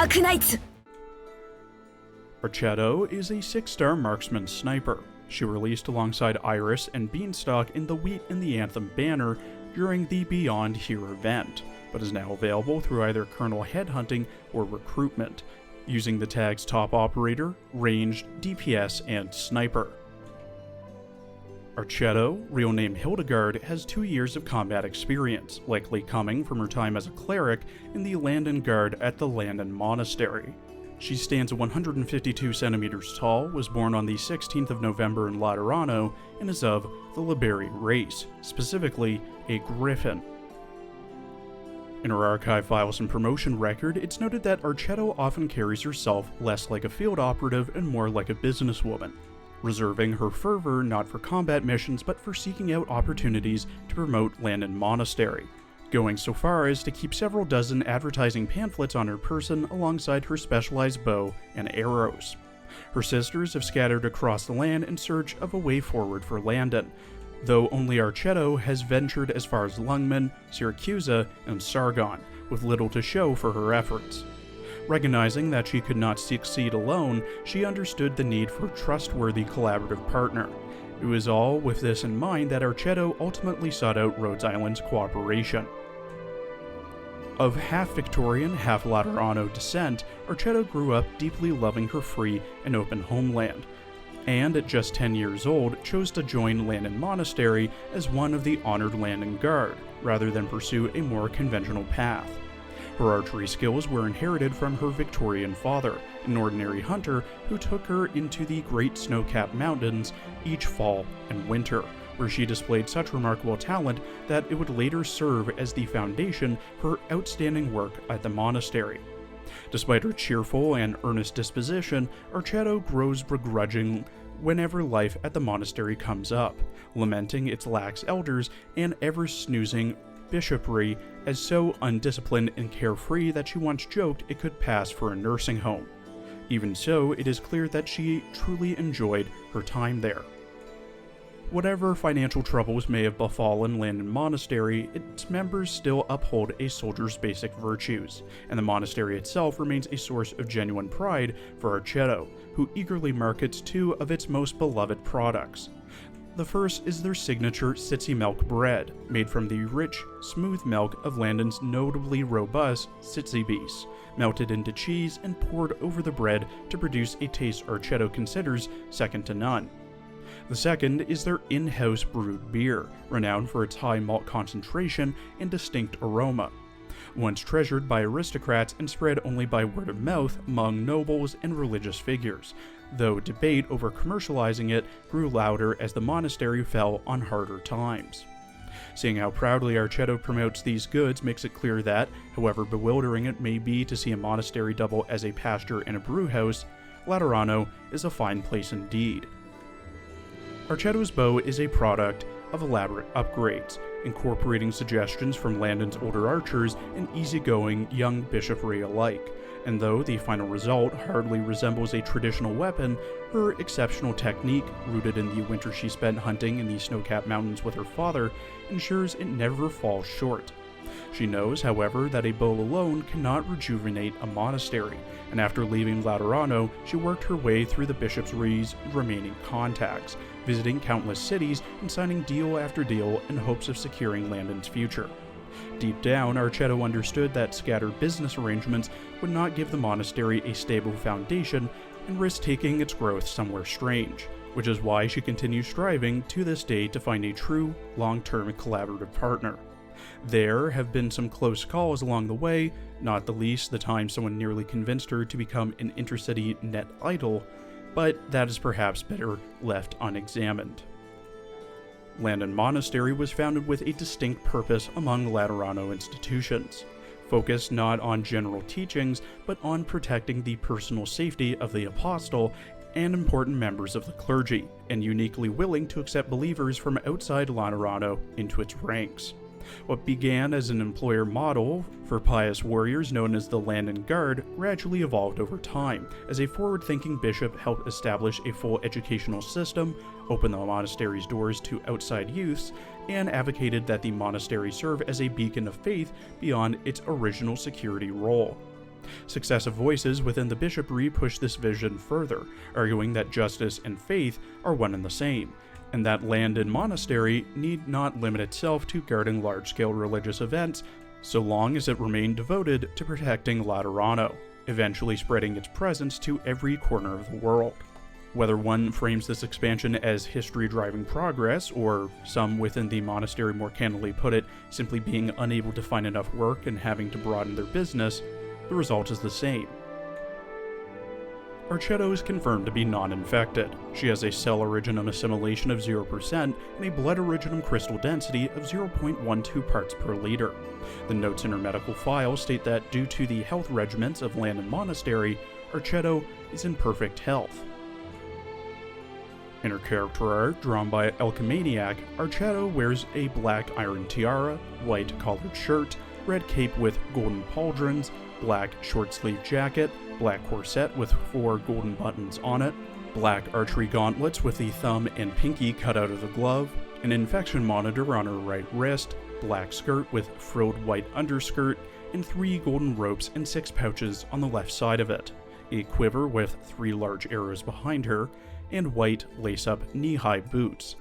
Arknights! Archetto is a 6-star marksman sniper. She released alongside Iris and Beanstalk in the Wheat and the Anthem banner during the Beyond Here event, but is now available through either kernel headhunting or recruitment, using the tags Top Operator, Ranged, DPS, and Sniper. Archetto, real name Hildegard, has 2 years of combat experience, likely coming from her time as a cleric in the Landon Guard at the Landon Monastery. She stands 152 centimeters tall, was born on the 16th of November in Laterano, and is of the Liberi race, specifically a Griffin. In her archive files and promotion record, it's noted that Archetto often carries herself less like a field operative and more like a businesswoman, reserving her fervor not for combat missions but for seeking out opportunities to promote Landon Monastery, going so far as to keep several dozen advertising pamphlets on her person alongside her specialized bow and arrows. Her sisters have scattered across the land in search of a way forward for Landon, though only Archetto has ventured as far as Lungmen, Syracusa, and Sargon, with little to show for her efforts. Recognizing that she could not succeed alone, she understood the need for a trustworthy collaborative partner. It was all with this in mind that Archetto ultimately sought out Rhodes Island's cooperation. Of half Victorian, half Laterano descent, Archetto grew up deeply loving her free and open homeland, and at just 10 years old chose to join Landon Monastery as one of the honored Landon Guard, rather than pursue a more conventional path. Her archery skills were inherited from her Victorian father, an ordinary hunter who took her into the Great Snow-Capped Mountains each fall and winter, where she displayed such remarkable talent that it would later serve as the foundation for her outstanding work at the monastery. Despite her cheerful and earnest disposition, Archetto grows begrudging whenever life at the monastery comes up, lamenting its lax elders and ever-snoozing bishopry as so undisciplined and carefree that she once joked it could pass for a nursing home. Even so, it is clear that she truly enjoyed her time there. Whatever financial troubles may have befallen Landon Monastery, its members still uphold a soldier's basic virtues, and the monastery itself remains a source of genuine pride for Archetto, who eagerly markets 2 of its most beloved products. The first is their signature Tsitsi milk bread, made from the rich, smooth milk of Landon's notably robust Tsitsi beasts, melted into cheese and poured over the bread to produce a taste Archetto considers second to none. The second is their in-house brewed beer, renowned for its high malt concentration and distinct aroma. Once treasured by aristocrats and spread only by word of mouth among nobles and religious figures, though debate over commercializing it grew louder as the monastery fell on harder times. Seeing how proudly Archetto promotes these goods makes it clear that, however bewildering it may be to see a monastery double as a pasture and a brewhouse, Laterano is a fine place indeed. Archetto's bow is a product of elaborate upgrades, incorporating suggestions from Landon's older archers and easygoing young bishopry alike, and though the final result hardly resembles a traditional weapon, her exceptional technique, rooted in the winter she spent hunting in the snow-capped mountains with her father, ensures it never falls short. She knows, however, that a bow alone cannot rejuvenate a monastery, and after leaving Laterano, she worked her way through the bishopry's remaining contacts, visiting countless cities and signing deal after deal in hopes of securing Landon's future. Deep down, Archetto understood that scattered business arrangements would not give the monastery a stable foundation and risk taking its growth somewhere strange, which is why she continues striving to this day to find a true, long-term collaborative partner. There have been some close calls along the way, not the least the time someone nearly convinced her to become an intercity net idol, but that is perhaps better left unexamined. Landon Monastery was founded with a distinct purpose among Laterano institutions, focused not on general teachings, but on protecting the personal safety of the apostle and important members of the clergy, and uniquely willing to accept believers from outside Laterano into its ranks. What began as an employer model for pious warriors known as the Landon Guard gradually evolved over time, as a forward-thinking bishop helped establish a full educational system, opened the monastery's doors to outside youths, and advocated that the monastery serve as a beacon of faith beyond its original security role. Successive voices within the bishopry push this vision further, arguing that justice and faith are one and the same, and that land and monastery need not limit itself to guarding large-scale religious events, so long as it remained devoted to protecting Laterano, eventually spreading its presence to every corner of the world. Whether one frames this expansion as history driving progress, or some within the monastery more candidly put it, simply being unable to find enough work and having to broaden their business, the result is the same. Archetto is confirmed to be non-infected. She has a cell originum assimilation of 0% and a blood originum crystal density of 0.12 parts per liter. The notes in her medical file state that due to the health regimens of land and monastery, Archetto is in perfect health. In her character art, drawn by Alchemaniac, Archetto wears a black iron tiara, white collared shirt, red cape with golden pauldrons, black short-sleeved jacket, black corset with 4 golden buttons on it, black archery gauntlets with the thumb and pinky cut out of the glove, an infection monitor on her right wrist, black skirt with frilled white underskirt, and 3 golden ropes and 6 pouches on the left side of it, a quiver with 3 large arrows behind her, and white lace-up knee-high boots.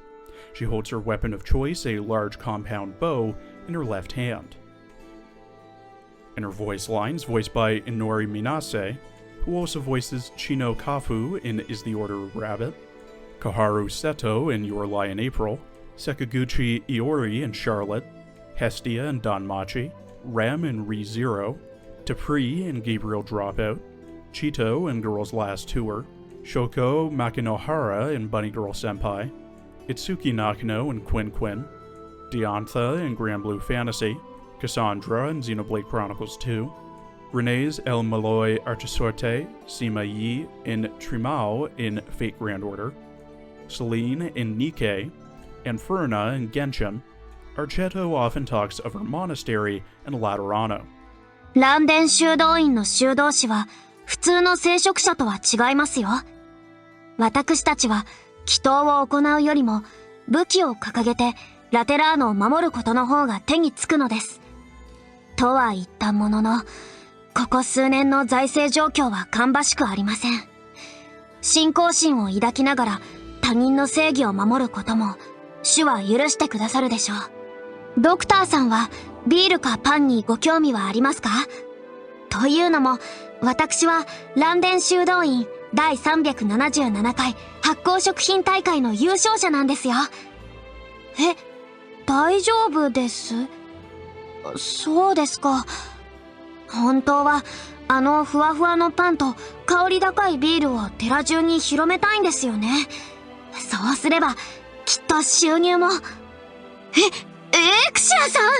She holds her weapon of choice, a large compound bow, in her left hand. In her voice lines, voiced by Inori Minase, who also voices Chino Kafu in Is the Order of Rabbit, Koharu Seto in Your Lie in April, Sekaguchi Iori in Charlotte, Hestia in Danmachi, Rem in ReZero, Tapri in Gabriel Dropout, Chito in Girl's Last Tour, Shoko Makinohara in Bunny Girl Senpai, Itsuki Nakano in Quin Quin, Diantha in Grand Blue Fantasy, Cassandra in Xenoblade Chronicles 2, Renee's El Malloy Archisorte Sima Yi in Trimao in Fate Grand Order, Celine in Nikkei, and Furna in Genshin. Archetto often talks of her monastery and Laterano. 蘭電修道院の修道士は普通の聖職者とは違いますよ。私たちは祈祷を行うよりも武器を掲げてラテラーノを守ることの方が手につくのです。とは言ったものの、ここ数年の財政状況は芳しくありません。信仰心を抱きながら他人の正義を守ることも主は許してくださるでしょう。ドクターさんはビールかパンにご興味はありますか？というのも、私は蘭電修道院第377回発酵食品大会の優勝者なんですよ。大丈夫です。そうですか。本当はあのふわふわのパンと香り高いビールを寺中に広めたいんですよね。そうすればきっと収入も。エクシアさん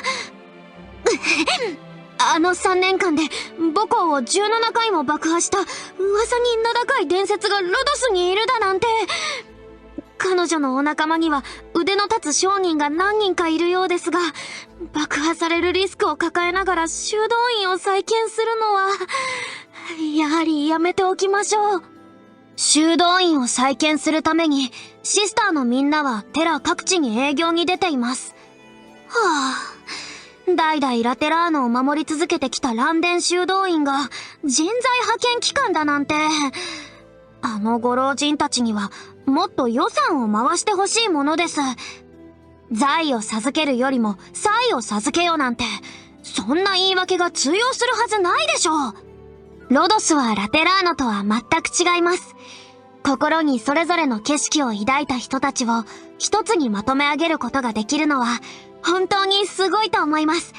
あの3年間で母校を17回も爆破した噂に名高い伝説がロドスにいるだなんて。彼女のお仲間には腕の立つ商人が何人かいるようですが、爆破されるリスクを抱えながら修道院を再建するのは、やはりやめておきましょう。修道院を再建するために、シスターのみんなは寺各地に営業に出ています。代々ラテラーノを守り続けてきた蘭電修道院が人材派遣機関だなんて。あのご老人たちにはもっと予算を回してほしいものです。財を授けるよりも財を授けよなんて、そんな言い訳が通用するはずないでしょう。ロドスはラテラーノとは全く違います。心にそれぞれの景色を抱いた人たちを一つにまとめ上げることができるのは本当にすごいと思います。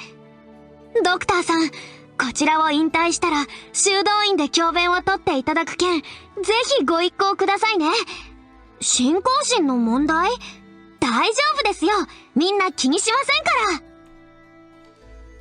ドクターさん、こちらを引退したら修道院で教鞭を取っていただく件、ぜひご一考くださいね。信仰心の問題？大丈夫ですよ。みんな気にしませんか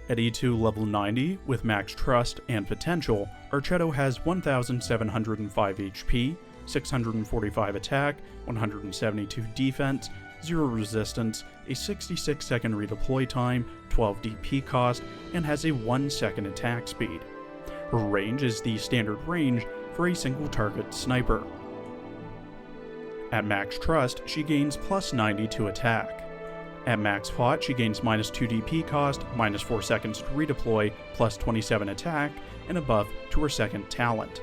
ら。At E2 level 90, with max trust and potential, Archetto has 1,705 HP, 645 attack, 172 defense, 0 resistance, a 66-second redeploy time, 12 DP cost, and has a 1-second attack speed. Her range is the standard range for a single target sniper. At max trust, she gains plus 90 to attack. At max pot, she gains minus 2 DP cost, minus 4 seconds to redeploy, plus 27 attack, and a buff to her second talent.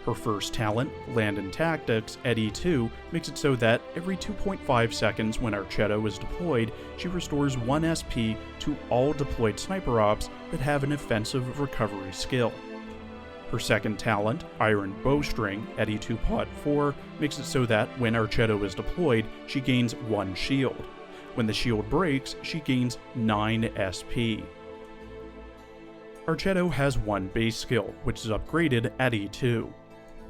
Her first talent, Land and Tactics, at E2, makes it so that every 2.5 seconds when Archetto is deployed, she restores 1 SP to all deployed sniper ops that have an offensive recovery skill. Her second talent, Iron Bowstring, at E2 Pod 4, makes it so that when Archetto is deployed, she gains 1 shield. When the shield breaks, she gains 9 SP. Archetto has 1 base skill, which is upgraded at E2.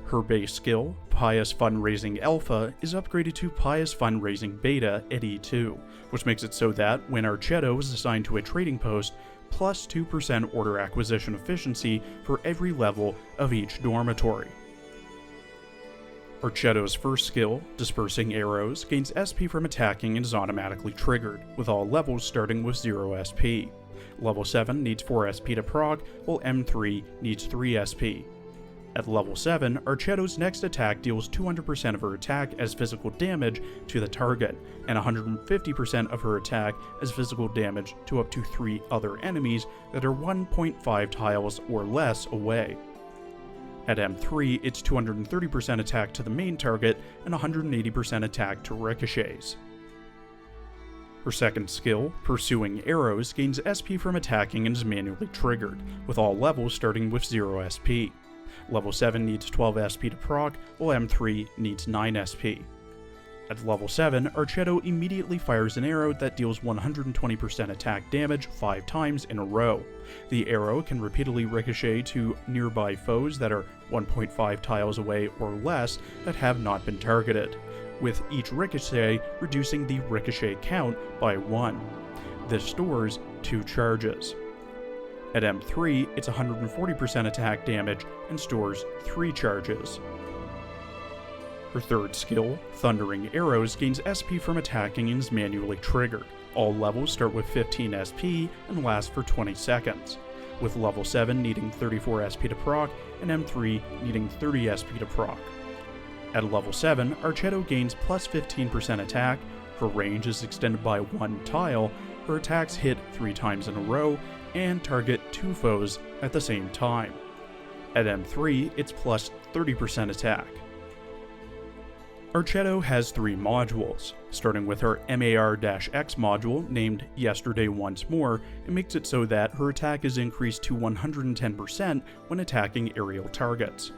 Her base skill, Pious Fundraising Alpha, is upgraded to Pious Fundraising Beta at E2, which makes it so that when Archetto is assigned to a trading post, plus 2% order acquisition efficiency for every level of each dormitory. Archetto's first skill, Dispersing Arrows, gains SP from attacking and is automatically triggered, with all levels starting with 0 SP. Level 7 needs 4 SP to proc, while M3 needs 3 SP. At level 7, Archetto's next attack deals 200% of her attack as physical damage to the target, and 150% of her attack as physical damage to up to 3 other enemies that are 1.5 tiles or less away. At M3, it's 230% attack to the main target and 180% attack to ricochets. Her second skill, Pursuing Arrows, gains SP from attacking and is manually triggered, with all levels starting with 0 SP. Level 7 needs 12 SP to proc, while M3 needs 9 SP. At level 7, Archetto immediately fires an arrow that deals 120% attack damage 5 times in a row. The arrow can repeatedly ricochet to nearby foes that are 1.5 tiles away or less that have not been targeted, with each ricochet reducing the ricochet count by 1. This stores 2 charges. At M3, it's 140% attack damage and stores 3 charges. Her third skill, Thundering Arrows, gains SP from attacking and is manually triggered. All levels start with 15 SP and last for 20 seconds, with level 7 needing 34 SP to proc and M3 needing 30 SP to proc. At level 7, Archetto gains plus 15% attack, her range is extended by 1 tile, her attacks hit 3 times in a row, and target 2 foes at the same time. At M3, it's plus 30% attack. Archetto has 3 modules, starting with her MAR-X module named Yesterday Once More. It makes it so that her attack is increased to 110% when attacking aerial targets.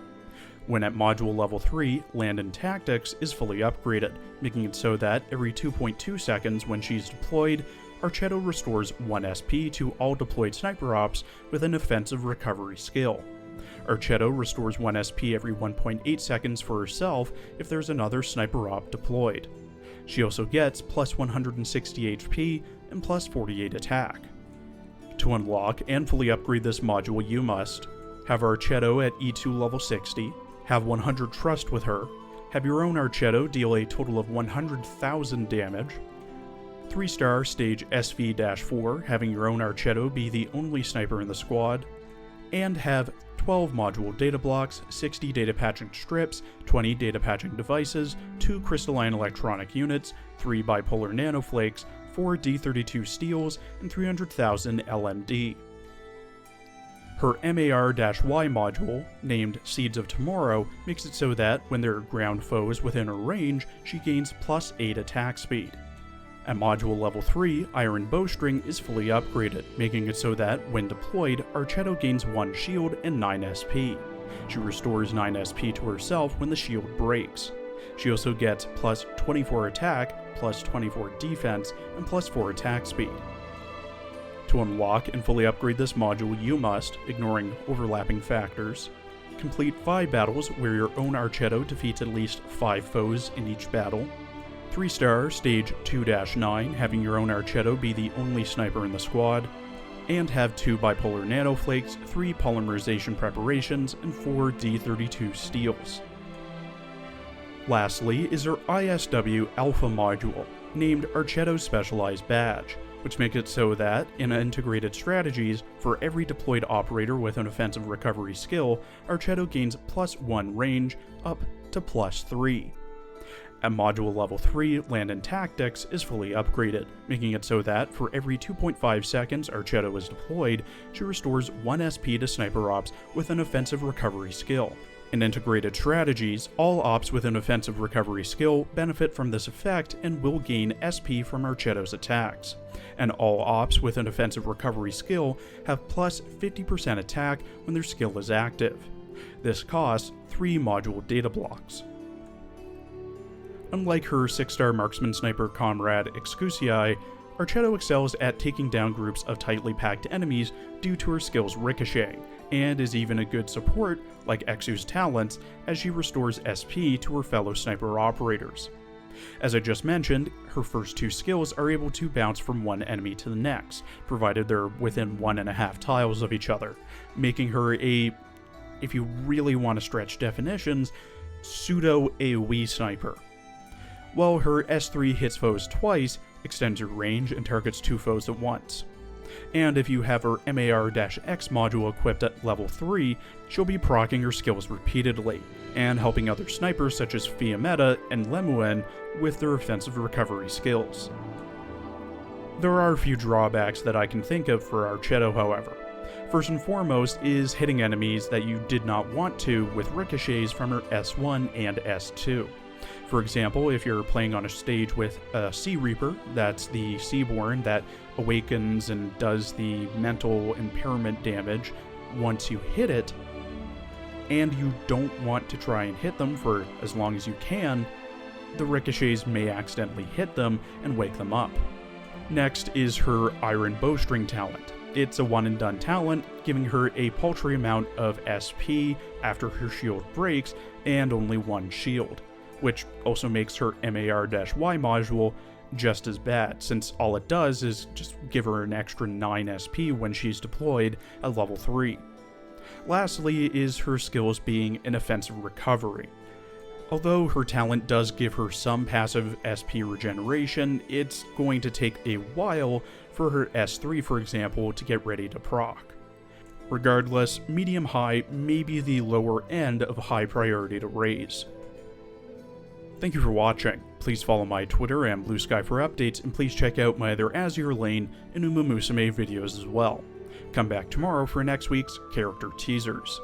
When at module level 3, Land and Tactics is fully upgraded, making it so that every 2.2 seconds when she's deployed, Archetto restores 1 SP to all deployed sniper ops with an offensive recovery skill. Archetto restores 1 SP every 1.8 seconds for herself if there's another sniper op deployed. She also gets plus 160 HP and plus 48 attack. To unlock and fully upgrade this module, you must have Archetto at E2 level 60, have 100 trust with her, have your own Archetto deal a total of 100,000 damage, 3-star stage SV-4, having your own Archetto be the only sniper in the squad, and have 12 module data blocks, 60 data patching strips, 20 data patching devices, 2 crystalline electronic units, 3 bipolar nanoflakes, 4 D32 steels, and 300,000 LMD. Her MAR-Y module, named Seeds of Tomorrow, makes it so that when there are ground foes within her range, she gains plus 8 attack speed. At module level 3, Iron Bowstring is fully upgraded, making it so that, when deployed, Archetto gains 1 shield and 9 SP. She restores 9 SP to herself when the shield breaks. She also gets plus 24 attack, plus 24 defense, and plus 4 attack speed. To unlock and fully upgrade this module, you must, ignoring overlapping factors, complete 5 battles where your own Archetto defeats at least 5 foes in each battle, 3-star stage 2-9, having your own Archetto be the only sniper in the squad, and have 2 bipolar nanoflakes, 3 polymerization preparations, and 4 D32 steels. Lastly is her ISW Alpha module, named Archetto Specialized Badge, which makes it so that, in integrated strategies, for every deployed operator with an offensive recovery skill, Archetto gains plus 1 range, up to plus 3. At module level 3, Land and Tactics is fully upgraded, making it so that for every 2.5 seconds Archetto is deployed, she restores 1 SP to sniper ops with an offensive recovery skill. In integrated strategies, all ops with an offensive recovery skill benefit from this effect and will gain SP from Archetto's attacks. And all ops with an offensive recovery skill have plus 50% attack when their skill is active. This costs 3 module data blocks. Unlike her 6-star marksman sniper comrade Excusii, Archetto excels at taking down groups of tightly packed enemies due to her skill's ricochet, and is even a good support like Exu's talents as she restores SP to her fellow sniper operators. As I just mentioned, her first 2 skills are able to bounce from one enemy to the next, provided they're within 1.5 tiles of each other, making her a, if you really want to stretch definitions, pseudo AoE sniper. While her S3 hits foes twice, extends your range, and targets 2 foes at once. And if you have her MAR-X module equipped at level 3, she'll be proccing her skills repeatedly, and helping other snipers such as Fiametta and Lemuen with their offensive recovery skills. There are a few drawbacks that I can think of for Archetto, however. First and foremost is hitting enemies that you did not want to with ricochets from her S1 and S2. For example, if you're playing on a stage with a Sea Reaper, that's the Seaborn that awakens and does the mental impairment damage once you hit it, and you don't want to try and hit them for as long as you can, the ricochets may accidentally hit them and wake them up. Next is her Iron Bowstring talent. It's a one-and-done talent, giving her a paltry amount of SP after her shield breaks and only 1 shield, which also makes her MAR-Y module just as bad, since all it does is just give her an extra 9 SP when she's deployed at level 3. Lastly is her skills being an offensive recovery. Although her talent does give her some passive SP regeneration, it's going to take a while for her S3, for example, to get ready to proc. Regardless, medium-high may be the lower end of high priority to raise. Thank you for watching. Please follow my Twitter and Blue Sky for updates, and please check out my other Azure Lane and Uma Musume videos as well. Come back tomorrow for next week's character teasers.